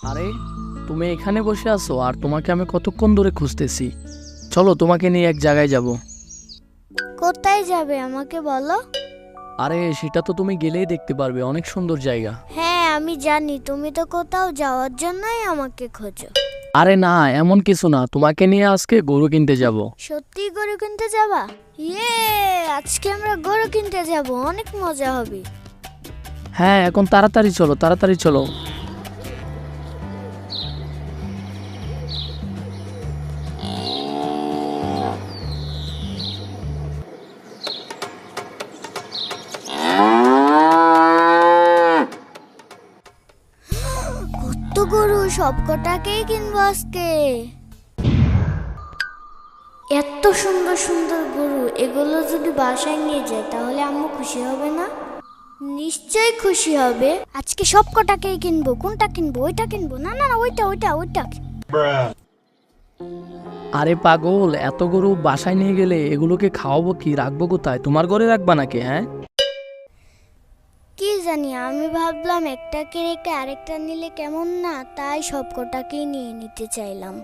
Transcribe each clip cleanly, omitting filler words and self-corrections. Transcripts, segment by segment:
আরে তুমি এখানে বসে আছো আর তোমাকে আমি কতক্ষণ ধরে খুঁজতেছি। চলো তোমাকে নিয়ে এক জায়গায় যাব। কোথায় যাবে আমাকে বলো? আরে সেটা তো তুমি গেলেই দেখতে পারবে, অনেক সুন্দর জায়গা। হ্যাঁ আমি জানি, তুমি তো কোথাও যাওয়ার জন্যই আমাকে খোঁজো। আরে না, এমন কিছু না, তোমাকে নিয়ে আজকে গরু কিনতে যাব। সত্যি গরু কিনতে যাবা? ইয়ে, আজকে আমরা গরু কিনতে যাব, অনেক মজা হবে। হ্যাঁ এখন তাড়াতাড়ি চলো, তাড়াতাড়ি চলো। কত গরু, সব কটাকেই কিনবো আজকে। এত সুন্দর সুন্দর গরু, এগুলো যদি বাসায় নিয়ে যায় তাহলে আম্মু খুশি হবে না? নিশ্চয়ই খুশি হবে। আজকে সব কটাকেই কিনবো। কোনটা কিনবো? ওইটা কিনবো? না না না, ওইটা ওইটা ওইটা। আরে পাগল, এত গরু বাসায় নিয়ে গেলে এগুলোকে খাওয়াবো কি, রাখবো কোথায়? তোমার ঘরে রাখবা নাকি? হ্যাঁ কি জানি, আমি ভাবলাম একটাকে রেখে আরেকটা নিলে কেমন না, তাই সব কটাকেই নিয়ে নিতে চাইলাম।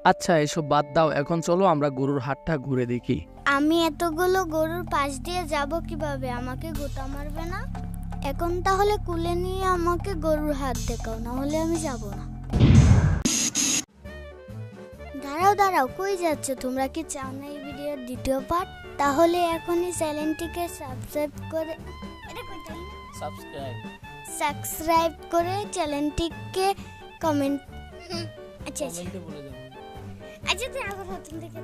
আচ্ছা এসব বাদ দাও, এখন চলো আমরা গরুর হাটটা ঘুরে দেখি। আমি এতগুলো গরুর পাশ দিয়ে যাব কিভাবে? আমাকে গোতা মারবে না? এখন তাহলে কুলে নিয়ে আমাকে গরুর হাত দেখাও, না হলে আমি যাব না। দাঁড়াও দাঁড়াও, কই যাচ্ছ? তোমরা কি চাও না এই ভিডিওর দ্বিতীয় পার্ট? তাহলে এখনই চ্যানেলটিকে সাবস্ক্রাইব করে চ্যানেলটিকে কমেন্ট। আচ্ছা আচ্ছা আচ্ছা, তুই আগে নতুন দেখে